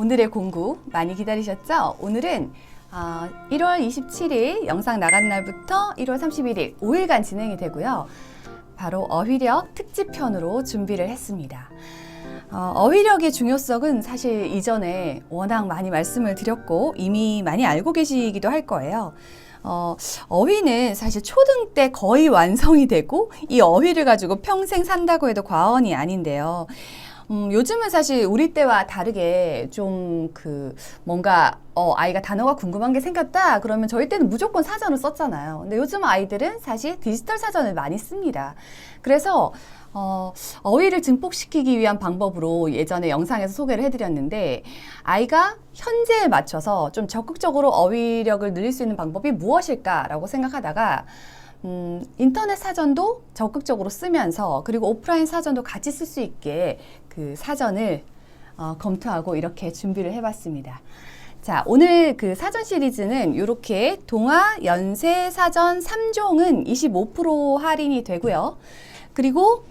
오늘의 공부 많이 기다리셨죠? 오늘은 1월 27일 영상 나간 날부터 1월 31일 5일간 진행이 되고요. 바로 어휘력 특집편으로 준비를 했습니다. 어휘력의 중요성은 사실 이전에 워낙 많이 말씀을 드렸고 이미 많이 알고 계시기도 할 거예요. 어휘는 사실 초등 때 거의 완성이 되고 이 어휘를 가지고 평생 산다고 해도 과언이 아닌데요. 요즘은 사실 우리 때와 다르게 좀 뭔가 아이가 단어가 궁금한 게 생겼다 그러면 저희 때는 무조건 사전을 썼잖아요. 근데 요즘 아이들은 사실 디지털 사전을 많이 씁니다. 그래서 어휘를 증폭시키기 위한 방법으로 예전에 영상에서 소개를 해드렸는데 아이가 현재에 맞춰서 좀 적극적으로 어휘력을 늘릴 수 있는 방법이 무엇일까라고 생각하다가 인터넷 사전도 적극적으로 쓰면서 그리고 오프라인 사전도 같이 쓸 수 있게 그 사전을 검토하고 이렇게 준비를 해봤습니다. 자, 오늘 그 사전 시리즈는 이렇게 동화 연세 사전 3종은 25% 할인이 되고요. 그리고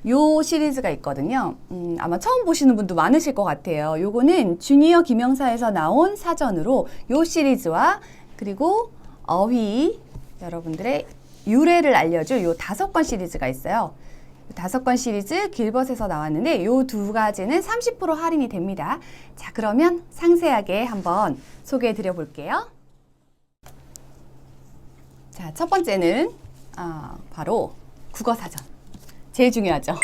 요 시리즈가 있거든요. 아마 처음 보시는 분도 많으실 것 같아요. 요거는 주니어 김영사에서 나온 사전으로 요 시리즈와 그리고 어휘 여러분들의 유래를 알려줄 요 5권 시리즈가 있어요. 5권 시리즈 길벗에서 나왔는데 요 두 가지는 30% 할인이 됩니다. 자, 그러면 상세하게 한번 소개해 드려 볼게요. 자, 첫 번째는 바로 국어사전. 제일 중요하죠.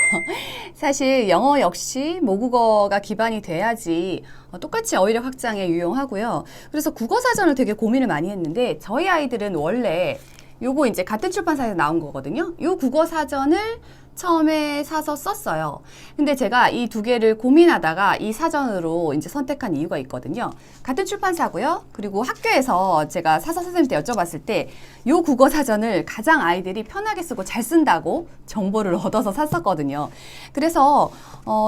사실 영어 역시 모국어가 기반이 돼야지 똑같이 어휘력 확장에 유용하고요. 그래서 국어사전을 되게 고민을 많이 했는데 저희 아이들은 원래 요거 이제 같은 출판사에서 나온 거거든요. 요 국어사전을 처음에 사서 썼어요. 근데 제가 이 두 개를 고민하다가 이 사전으로 이제 선택한 이유가 있거든요. 같은 출판사고요. 그리고 학교에서 제가 사서 선생님한테 여쭤봤을 때 요 국어사전을 가장 아이들이 편하게 쓰고 잘 쓴다고 정보를 얻어서 샀었거든요. 그래서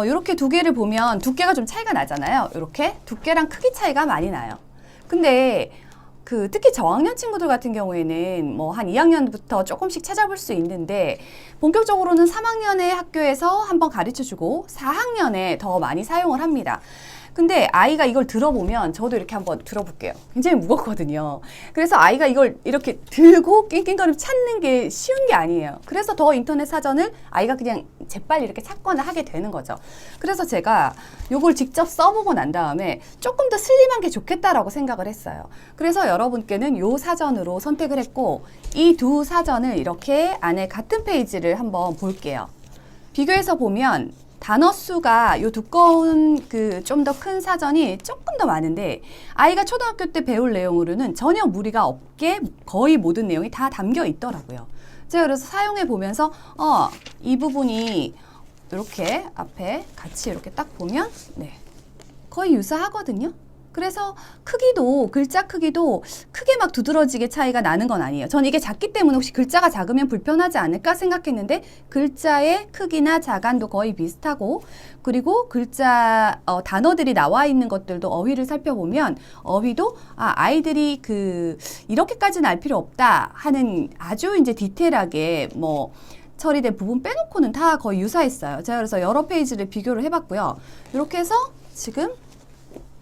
요렇게 두 개를 보면 두께가 좀 차이가 나잖아요. 요렇게 두께랑 크기 차이가 많이 나요. 근데 특히 저학년 친구들 같은 경우에는 뭐 한 2학년부터 조금씩 찾아볼 수 있는데 본격적으로는 3학년의 학교에서 한번 가르쳐주고 4학년에 더 많이 사용을 합니다. 근데 아이가 이걸 들어보면 저도 이렇게 한번 들어볼게요. 굉장히 무겁거든요. 그래서 아이가 이걸 이렇게 들고 낑낑거리며 찾는 게 쉬운 게 아니에요. 그래서 더 인터넷 사전을 아이가 그냥 재빨리 이렇게 찾거나 하게 되는 거죠. 그래서 제가 이걸 직접 써보고 난 다음에 조금 더 슬림한 게 좋겠다라고 생각을 했어요. 그래서 여러분께는 이 사전으로 선택을 했고 이 두 사전을 이렇게 안에 같은 페이지를 한번 볼게요. 비교해서 보면 단어 수가 요 두꺼운 좀 더 큰 사전이 조금 더 많은데 아이가 초등학교 때 배울 내용으로는 전혀 무리가 없게 거의 모든 내용이 다 담겨 있더라고요. 제가 그래서 사용해 보면서 이 부분이 이렇게 앞에 같이 이렇게 딱 보면 거의 유사하거든요. 그래서 크기도 글자 크기도 크게 막 두드러지게 차이가 나는 건 아니에요. 전 이게 작기 때문에 혹시 글자가 작으면 불편하지 않을까 생각했는데 글자의 크기나 자간도 거의 비슷하고 그리고 글자 단어들이 나와 있는 것들도 어휘를 살펴보면 어휘도 아이들이 이렇게까지는 알 필요 없다 하는 아주 이제 디테일하게 처리된 부분 빼놓고는 다 거의 유사했어요. 제가 그래서 여러 페이지를 비교를 해봤고요. 이렇게 해서 지금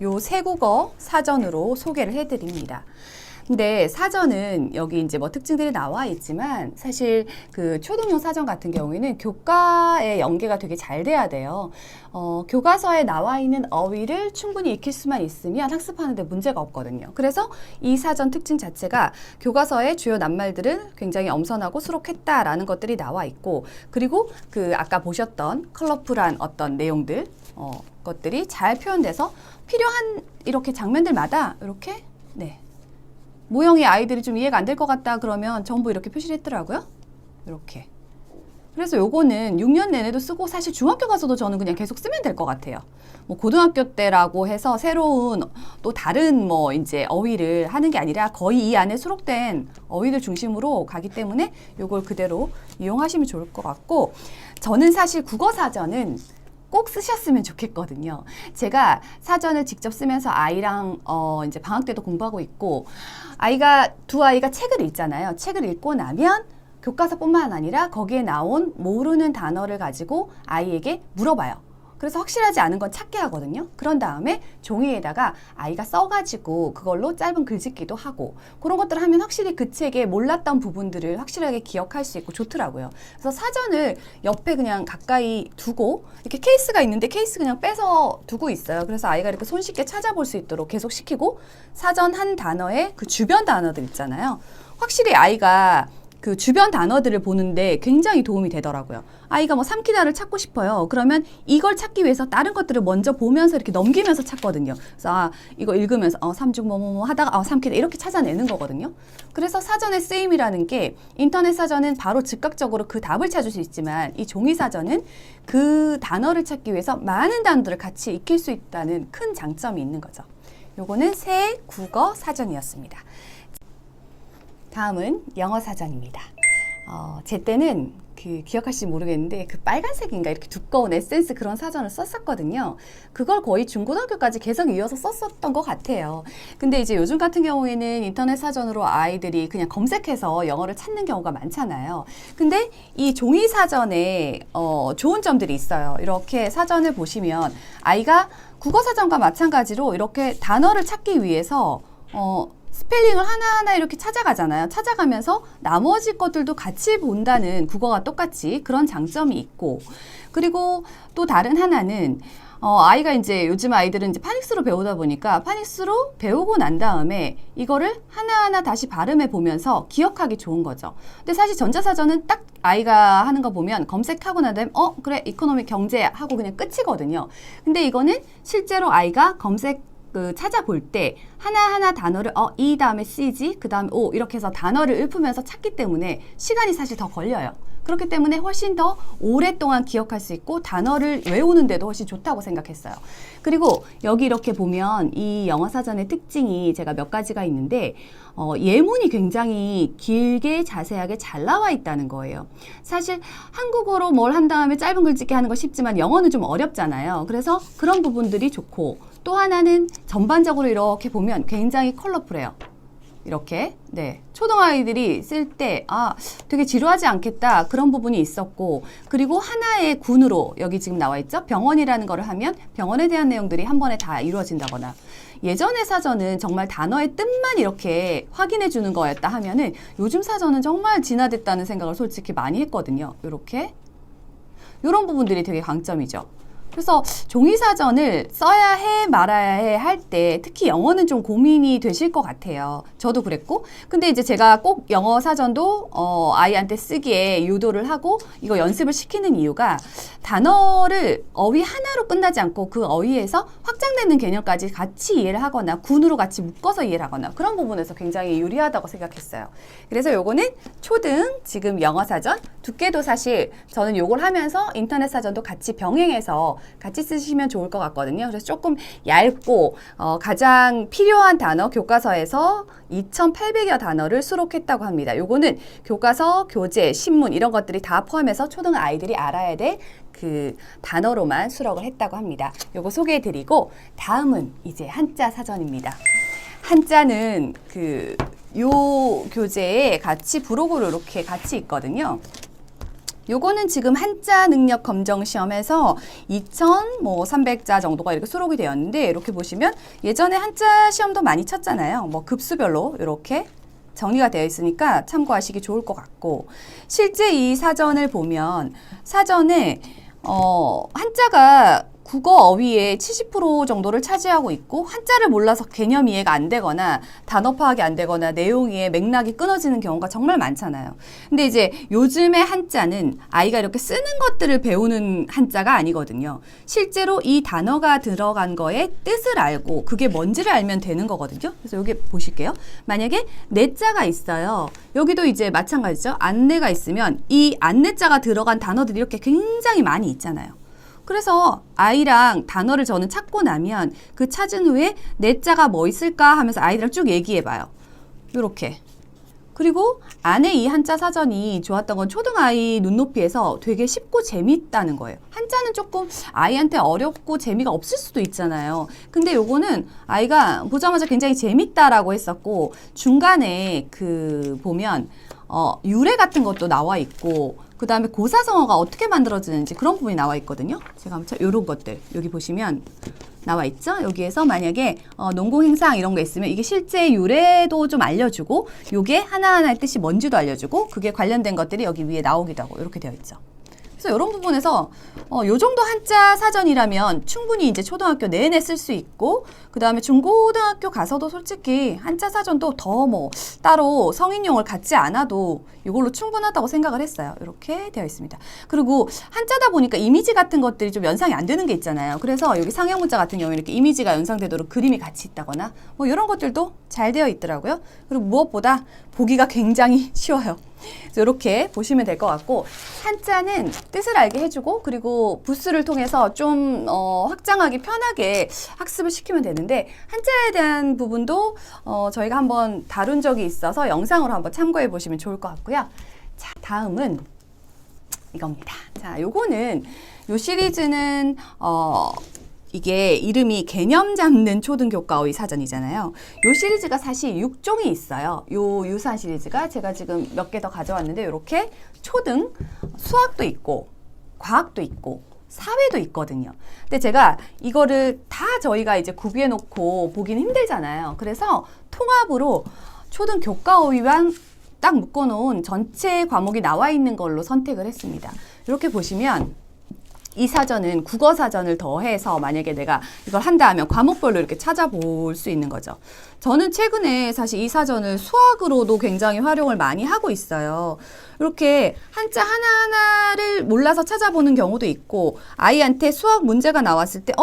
요 세국어 사전으로 소개를 해드립니다. 근데 사전은 여기 이제 특징들이 나와 있지만 사실 초등용 사전 같은 경우에는 교과에 연계가 되게 잘 돼야 돼요. 교과서에 나와 있는 어휘를 충분히 익힐 수만 있으면 학습하는데 문제가 없거든요. 그래서 이 사전 특징 자체가 교과서의 주요 낱말들은 굉장히 엄선하고 수록했다라는 것들이 나와 있고 그리고 아까 보셨던 컬러풀한 어떤 내용들 것들이 잘 표현돼서 필요한 이렇게 장면들마다 이렇게 모형이 아이들이 좀 이해가 안 될 것 같다 그러면 전부 이렇게 표시를 했더라고요. 이렇게. 그래서 요거는 6년 내내도 쓰고 사실 중학교 가서도 저는 그냥 계속 쓰면 될 것 같아요. 고등학교 때라고 해서 새로운 또 다른 이제 어휘를 하는 게 아니라 거의 이 안에 수록된 어휘들 중심으로 가기 때문에 요걸 그대로 이용하시면 좋을 것 같고 저는 사실 국어사전은 꼭 쓰셨으면 좋겠거든요. 제가 사전을 직접 쓰면서 아이랑 이제 방학 때도 공부하고 있고 두 아이가 책을 읽잖아요. 책을 읽고 나면 교과서뿐만 아니라 거기에 나온 모르는 단어를 가지고 아이에게 물어봐요. 그래서 확실하지 않은 건 찾게 하거든요. 그런 다음에 종이에다가 아이가 써가지고 그걸로 짧은 글짓기도 하고 그런 것들을 하면 확실히 그 책에 몰랐던 부분들을 확실하게 기억할 수 있고 좋더라고요. 그래서 사전을 옆에 그냥 가까이 두고 이렇게 케이스가 있는데 케이스 그냥 빼서 두고 있어요. 그래서 아이가 이렇게 손쉽게 찾아볼 수 있도록 계속 시키고 사전 한 단어에 그 주변 단어들 있잖아요. 확실히 아이가 그 주변 단어들을 보는데 굉장히 도움이 되더라고요. 아이가 뭐 삼키다를 찾고 싶어요. 그러면 이걸 찾기 위해서 다른 것들을 먼저 보면서 이렇게 넘기면서 찾거든요. 그래서 이거 읽으면서 삼중 뭐뭐뭐 하다가 삼키다 이렇게 찾아내는 거거든요. 그래서 사전의 쓰임이라는 게 인터넷 사전은 바로 즉각적으로 그 답을 찾을 수 있지만 이 종이 사전은 그 단어를 찾기 위해서 많은 단어들을 같이 익힐 수 있다는 큰 장점이 있는 거죠. 요거는 새 국어 사전이었습니다. 다음은 영어 사전입니다. 제 때는 기억하실지 모르겠는데 그 빨간색인가 이렇게 두꺼운 에센스 그런 사전을 썼었거든요. 그걸 거의 중고등학교까지 계속 이어서 썼었던 것 같아요. 근데 이제 요즘 같은 경우에는 인터넷 사전으로 아이들이 그냥 검색해서 영어를 찾는 경우가 많잖아요. 근데 이 종이 사전에 좋은 점들이 있어요. 이렇게 사전을 보시면 아이가 국어 사전과 마찬가지로 이렇게 단어를 찾기 위해서 스펠링을 하나하나 이렇게 찾아가잖아요. 찾아가면서 나머지 것들도 같이 본다는 국어가 똑같이 그런 장점이 있고 그리고 또 다른 하나는 아이가 이제 요즘 아이들은 이제 파닉스로 배우다 보니까 파닉스로 배우고 난 다음에 이거를 하나하나 다시 발음해 보면서 기억하기 좋은 거죠. 근데 사실 전자사전은 딱 아이가 하는 거 보면 검색하고 난 다음에 그래 이코노미 경제 하고 그냥 끝이거든요. 근데 이거는 실제로 아이가 찾아볼 때 하나하나 단어를 이 다음에 C지 그 다음에 O 이렇게 해서 단어를 읊으면서 찾기 때문에 시간이 사실 더 걸려요. 그렇기 때문에 훨씬 더 오랫동안 기억할 수 있고 단어를 외우는데도 훨씬 좋다고 생각했어요. 그리고 여기 이렇게 보면 이 영어 사전의 특징이 제가 몇 가지가 있는데 예문이 굉장히 길게 자세하게 잘 나와 있다는 거예요. 사실 한국어로 뭘 한 다음에 짧은 글짓기 하는 거 쉽지만 영어는 좀 어렵잖아요. 그래서 그런 부분들이 좋고 또 하나는 전반적으로 이렇게 보면 굉장히 컬러풀해요. 이렇게 초등아이들이 쓸 때 되게 지루하지 않겠다 그런 부분이 있었고 그리고 하나의 군으로 여기 지금 나와 있죠. 병원이라는 거를 하면 병원에 대한 내용들이 한 번에 다 이루어진다거나 예전의 사전은 정말 단어의 뜻만 이렇게 확인해 주는 거였다 하면은 요즘 사전은 정말 진화됐다는 생각을 솔직히 많이 했거든요. 이렇게 이런 부분들이 되게 강점이죠. 그래서 종이사전을 써야 해 말아야 해 할 때 특히 영어는 좀 고민이 되실 것 같아요. 저도 그랬고 근데 이제 제가 꼭 영어 사전도 아이한테 쓰기에 유도를 하고 이거 연습을 시키는 이유가 단어를 어휘 하나로 끝나지 않고 그 어휘에서 확장되는 개념까지 같이 이해를 하거나 군으로 같이 묶어서 이해를 하거나 그런 부분에서 굉장히 유리하다고 생각했어요. 그래서 요거는 초등 지금 영어 사전 두께도 사실 저는 요걸 하면서 인터넷 사전도 같이 병행해서 같이 쓰시면 좋을 것 같거든요. 그래서 조금 얇고 가장 필요한 단어 교과서에서 2,800여 단어를 수록했다고 합니다. 요거는 교과서, 교재, 신문 이런 것들이 다 포함해서 초등 아이들이 알아야 될 그 단어로만 수록을 했다고 합니다. 요거 소개해드리고 다음은 이제 한자 사전입니다. 한자는 요 교재에 같이 부록으로 이렇게 같이 있거든요. 요거는 지금 한자 능력 검정 시험에서 2,300자 정도가 이렇게 수록이 되었는데 이렇게 보시면 예전에 한자 시험도 많이 쳤잖아요. 뭐 급수별로 이렇게 정리가 되어 있으니까 참고하시기 좋을 것 같고 실제 이 사전을 보면 사전에 한자가 국어 어휘의 70% 정도를 차지하고 있고 한자를 몰라서 개념 이해가 안 되거나 단어 파악이 안 되거나 내용의 맥락이 끊어지는 경우가 정말 많잖아요. 근데 이제 요즘의 한자는 아이가 이렇게 쓰는 것들을 배우는 한자가 아니거든요. 실제로 이 단어가 들어간 거의 뜻을 알고 그게 뭔지를 알면 되는 거거든요. 그래서 여기 보실게요. 만약에 내자가 있어요. 여기도 이제 마찬가지죠. 안내가 있으면 이 안내자가 들어간 단어들이 이렇게 굉장히 많이 있잖아요. 그래서 아이랑 단어를 저는 찾고 나면 그 찾은 후에 내자가 뭐 있을까 하면서 아이들랑 쭉 얘기해봐요. 요렇게. 그리고 안에 이 한자 사전이 좋았던 건 초등아이 눈높이에서 되게 쉽고 재밌다는 거예요. 한자는 조금 아이한테 어렵고 재미가 없을 수도 있잖아요. 근데 요거는 아이가 보자마자 굉장히 재밌다라고 했었고 중간에 보면 유래 같은 것도 나와 있고 그 다음에 고사성어가 어떻게 만들어지는지 그런 부분이 나와 있거든요. 제가 한번 이런 것들 여기 보시면 나와 있죠. 여기에서 만약에 농공행상 이런 거 있으면 이게 실제 유래도 좀 알려주고 요게 하나하나의 뜻이 뭔지도 알려주고 그게 관련된 것들이 여기 위에 나오기도 하고 이렇게 되어 있죠. 그래서 이런 부분에서 요 정도 한자 사전이라면 충분히 이제 초등학교 내내 쓸 수 있고 그 다음에 중고등학교 가서도 솔직히 한자 사전도 더 뭐 따로 성인용을 갖지 않아도 이걸로 충분하다고 생각을 했어요. 이렇게 되어 있습니다. 그리고 한자다 보니까 이미지 같은 것들이 좀 연상이 안 되는 게 있잖아요. 그래서 여기 상형 문자 같은 경우에 이렇게 이미지가 연상되도록 그림이 같이 있다거나 뭐 이런 것들도 잘 되어 있더라고요. 그리고 무엇보다 보기가 굉장히 쉬워요. 그래서 이렇게 보시면 될 것 같고 한자는 뜻을 알게 해주고 그리고 부스를 통해서 좀 확장하기 편하게 학습을 시키면 되는데 한자에 대한 부분도 저희가 한번 다룬 적이 있어서 영상으로 한번 참고해 보시면 좋을 것 같고요. 자, 다음은 이겁니다. 자, 요거는 요 시리즈는 이게 이름이 개념 잡는 초등교과어휘 사전이잖아요. 요 시리즈가 사실 6종이 있어요. 요 유사한 시리즈가 제가 지금 몇 개 더 가져왔는데 이렇게 초등, 수학도 있고 과학도 있고 사회도 있거든요. 근데 제가 이거를 다 저희가 이제 구비해 놓고 보기는 힘들잖아요. 그래서 통합으로 초등교과어휘만 딱 묶어놓은 전체 과목이 나와 있는 걸로 선택을 했습니다. 이렇게 보시면 이 사전은 국어 사전을 더해서 만약에 내가 이걸 한다 하면 과목별로 이렇게 찾아볼 수 있는 거죠. 저는 최근에 사실 이 사전을 수학으로도 굉장히 활용을 많이 하고 있어요. 이렇게 한자 하나하나를 몰라서 찾아보는 경우도 있고 아이한테 수학 문제가 나왔을 때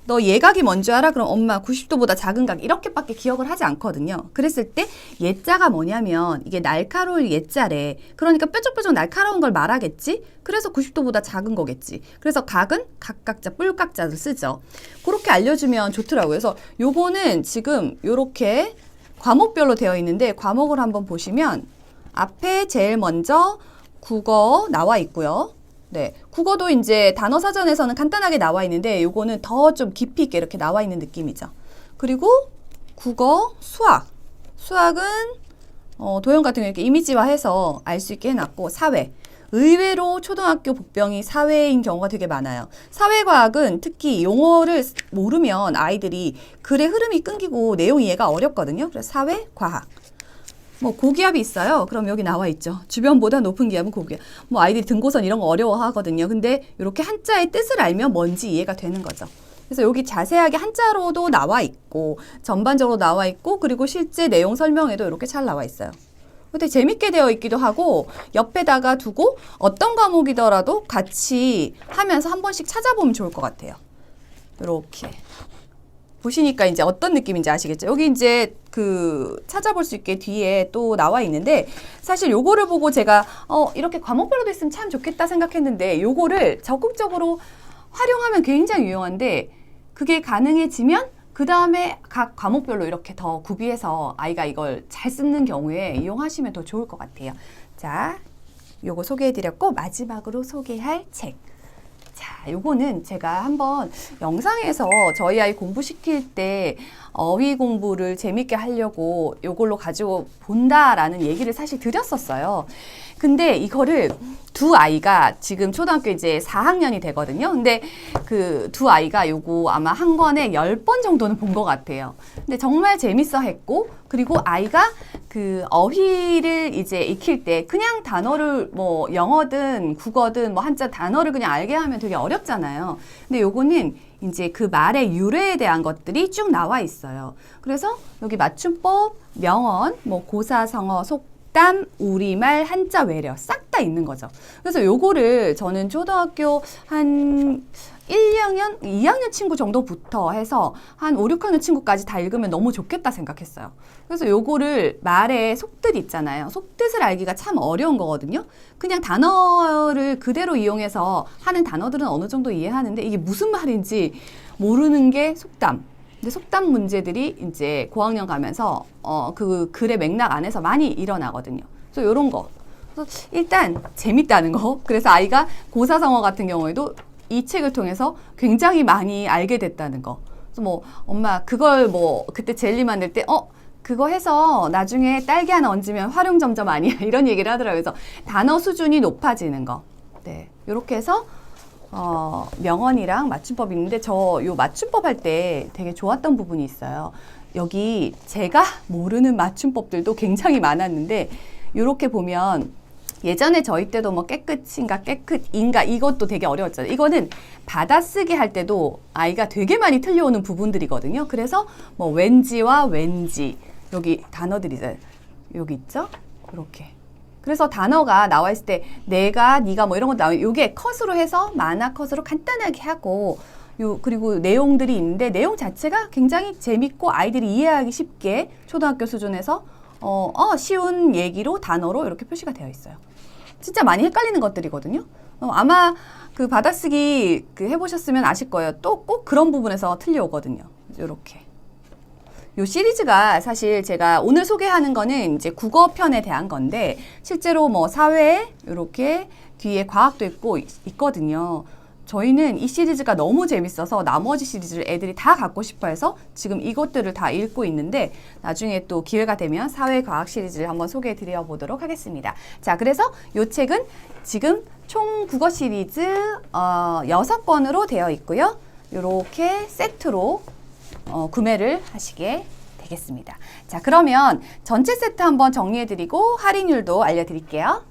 너 예각이 뭔지 알아? 그럼 엄마 90도보다 작은 각 이렇게밖에 기억을 하지 않거든요. 그랬을 때 예자가 뭐냐면 이게 날카로울 예자래. 그러니까 뾰족뾰족 날카로운 걸 말하겠지? 그래서 90도보다 작은 거겠지. 그래서 각은 각각자, 뿔각자를 쓰죠. 그렇게 알려주면 좋더라고요. 그래서 요거는 지금 요렇게 과목별로 되어 있는데 과목을 한번 보시면 앞에 제일 먼저 국어 나와 있고요. 네, 국어도 이제 단어 사전에서는 간단하게 나와 있는데 요거는 더 좀 깊이 있게 이렇게 나와 있는 느낌이죠. 그리고 국어, 수학은 도형 같은 거 이렇게 이미지화해서 알 수 있게 해놨고 사회. 의외로 초등학교 복병이 사회인 경우가 되게 많아요. 사회과학은 특히 용어를 모르면 아이들이 글의 흐름이 끊기고 내용 이해가 어렵거든요. 그래서 사회과학. 뭐 고기압이 있어요. 그럼 여기 나와 있죠. 주변보다 높은 기압은 고기압. 뭐 아이들이 등고선 이런 거 어려워하거든요. 근데 이렇게 한자의 뜻을 알면 뭔지 이해가 되는 거죠. 그래서 여기 자세하게 한자로도 나와 있고 전반적으로 나와 있고 그리고 실제 내용 설명에도 이렇게 잘 나와 있어요. 근데 재밌게 되어 있기도 하고 옆에다가 두고 어떤 과목이더라도 같이 하면서 한 번씩 찾아보면 좋을 것 같아요. 이렇게. 보시니까 이제 어떤 느낌인지 아시겠죠? 여기 이제 그 찾아볼 수 있게 뒤에 또 나와 있는데 사실 요거를 보고 제가 이렇게 과목별로도 있으면 참 좋겠다 생각했는데 요거를 적극적으로 활용하면 굉장히 유용한데 그게 가능해지면 그 다음에 각 과목별로 이렇게 더 구비해서 아이가 이걸 잘 쓰는 경우에 이용하시면 더 좋을 것 같아요. 자, 요거 소개해드렸고 마지막으로 소개할 책. 자, 요거는 제가 한번 영상에서 저희 아이 공부시킬 때 어휘 공부를 재밌게 하려고 요걸로 가지고 본다라는 얘기를 사실 드렸었어요. 근데 이거를 두 아이가 지금 초등학교 이제 4학년이 되거든요. 근데 그 두 아이가 요거 아마 한 권에 10번 정도는 본 것 같아요. 근데 정말 재밌어 했고, 그리고 아이가 그 어휘를 이제 익힐 때 그냥 단어를 뭐 영어든 국어든 뭐 한자 단어를 그냥 알게 하면 되게 어렵잖아요. 근데 요거는 이제 그 말의 유래에 대한 것들이 쭉 나와 있어요. 그래서 여기 맞춤법, 명언, 뭐 고사성어, 속담, 우리말, 한자, 외려 싹 다 있는 거죠. 그래서 요거를 저는 초등학교 한 1, 2학년, 2학년 친구 정도부터 해서 한 5, 6학년 친구까지 다 읽으면 너무 좋겠다 생각했어요. 그래서 요거를 말의 속뜻 있잖아요. 속뜻을 알기가 참 어려운 거거든요. 그냥 단어를 그대로 이용해서 하는 단어들은 어느 정도 이해하는데 이게 무슨 말인지 모르는 게 속담. 근데 속담 문제들이 이제 고학년 가면서 그 글의 맥락 안에서 많이 일어나거든요. 그래서 요런 거. 그래서 일단 재밌다는 거. 그래서 아이가 고사성어 같은 경우에도 이 책을 통해서 굉장히 많이 알게 됐다는 거. 그래서 뭐 엄마 그걸 뭐 그때 젤리 만들 때 그거 해서 나중에 딸기 하나 얹으면 활용 점점 아니야. 이런 얘기를 하더라고요. 그래서 단어 수준이 높아지는 거. 네. 요렇게 해서 명언이랑 맞춤법이 있는데 저 요 맞춤법 할 때 되게 좋았던 부분이 있어요. 여기 제가 모르는 맞춤법들도 굉장히 많았는데 요렇게 보면 예전에 저희 때도 뭐 깨끗인가 깨끗인가 이것도 되게 어려웠잖아요. 이거는 받아쓰기 할 때도 아이가 되게 많이 틀려오는 부분들이거든요. 그래서 뭐 왠지와 왠지 여기 단어들이죠. 여기 있죠? 이렇게. 그래서 단어가 나와 있을 때 내가, 네가 뭐 이런 거 나와요. 요게 컷으로 해서 만화 컷으로 간단하게 하고 그리고 내용들이 있는데 내용 자체가 굉장히 재밌고 아이들이 이해하기 쉽게 초등학교 수준에서 쉬운 얘기로 단어로 이렇게 표시가 되어 있어요. 진짜 많이 헷갈리는 것들이거든요. 아마 그 받아쓰기 해보셨으면 아실 거예요. 또 꼭 그런 부분에서 틀려오거든요. 이렇게. 요 시리즈가 사실 제가 오늘 소개하는 거는 이제 국어편에 대한 건데 실제로 뭐 사회 이렇게 뒤에 과학도 있거든요. 저희는 이 시리즈가 너무 재밌어서 나머지 시리즈를 애들이 다 갖고 싶어 해서 지금 이것들을 다 읽고 있는데 나중에 또 기회가 되면 사회과학 시리즈를 한번 소개해 드려 보도록 하겠습니다. 자, 그래서 이 책은 지금 총 국어 시리즈 6권으로 되어 있고요. 이렇게 세트로 구매를 하시게 되겠습니다. 자, 그러면 전체 세트 한번 정리해 드리고 할인율도 알려드릴게요.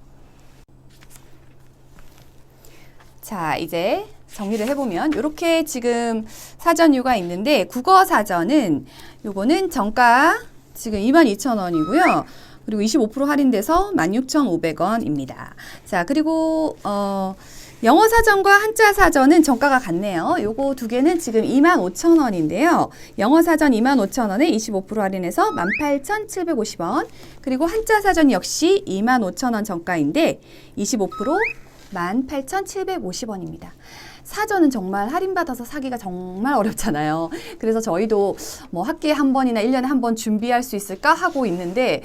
자, 이제 정리를 해보면 이렇게 지금 사전류가 있는데 국어 사전은 요거는 정가 지금 22,000원이고요. 그리고 25% 할인돼서 16,500원입니다. 자, 그리고 영어 사전과 한자 사전은 정가가 같네요. 요거 두 개는 지금 25,000원인데요. 영어 사전 25,000원에 25% 할인해서 18,750원. 그리고 한자 사전 역시 25,000원 정가인데 25% 18,750원입니다. 사전은 정말 할인받아서 사기가 정말 어렵잖아요. 그래서 저희도 뭐 학기에 한 번이나 1년에 한 번 준비할 수 있을까 하고 있는데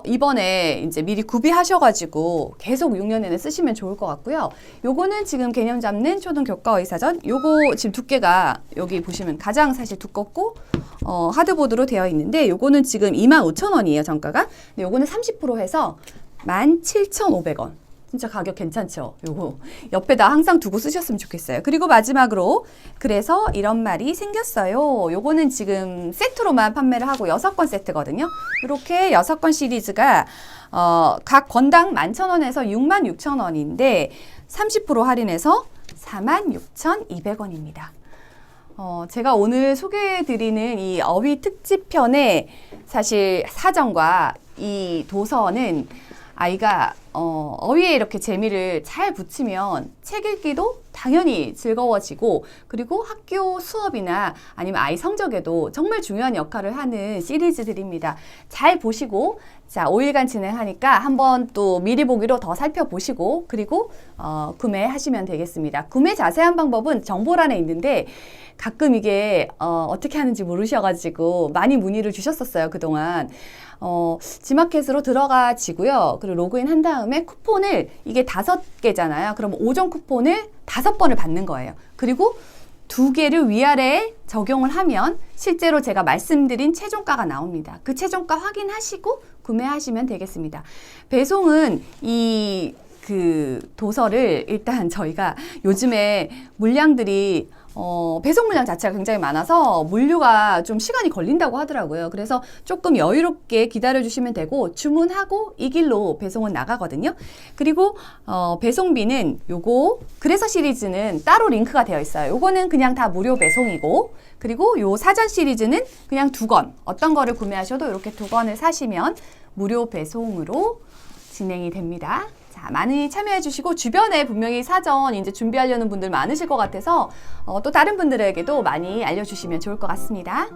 이번에 이제 미리 구비하셔가지고 계속 6년 내내 쓰시면 좋을 것 같고요. 요거는 지금 개념 잡는 초등 교과의 사전. 요거 지금 두께가 여기 보시면 가장 사실 두껍고 하드보드로 되어 있는데 요거는 지금 25,000원이에요, 정가가. 근데 요거는 30% 해서 17,500원. 진짜 가격 괜찮죠? 요거 옆에다 항상 두고 쓰셨으면 좋겠어요. 그리고 마지막으로 그래서 이런 말이 생겼어요. 요거는 지금 세트로만 판매를 하고 6권 세트거든요. 이렇게 6권 시리즈가 각 권당 11,000원에서 66,000원인데 30% 할인해서 46,200원입니다. 제가 오늘 소개해드리는 이 어휘 특집편의 사실 사전과 이 도서는 아이가 어휘에 이렇게 재미를 잘 붙이면 책 읽기도 당연히 즐거워지고 그리고 학교 수업이나 아니면 아이 성적에도 정말 중요한 역할을 하는 시리즈들입니다. 잘 보시고 자 5일간 진행하니까 한번 또 미리 보기로 더 살펴보시고 그리고 구매하시면 되겠습니다. 구매 자세한 방법은 정보란에 있는데 가끔 이게 어떻게 하는지 모르셔가지고 많이 문의를 주셨었어요, 그동안. 지마켓으로 들어가지고요. 그리고 로그인 한 다음에 쿠폰을 이게 5개잖아요. 그럼 5종 쿠폰을 5번을 받는 거예요. 그리고 2개를 위아래에 적용을 하면 실제로 제가 말씀드린 최종가가 나옵니다. 그 최종가 확인하시고 구매하시면 되겠습니다. 배송은 그 도서를 일단 저희가 요즘에 물량들이 배송 물량 자체가 굉장히 많아서 물류가 좀 시간이 걸린다고 하더라고요. 그래서 조금 여유롭게 기다려주시면 되고 주문하고 이 길로 배송은 나가거든요. 그리고 배송비는 요거 그래서 시리즈는 따로 링크가 되어 있어요. 요거는 그냥 다 무료 배송이고 그리고 요 사전 시리즈는 그냥 2권 어떤 거를 구매하셔도 이렇게 2권을 사시면 무료 배송으로 진행이 됩니다. 자, 많이 참여해 주시고 주변에 분명히 사전 이제 준비하려는 분들 많으실 것 같아서 또 다른 분들에게도 많이 알려주시면 좋을 것 같습니다.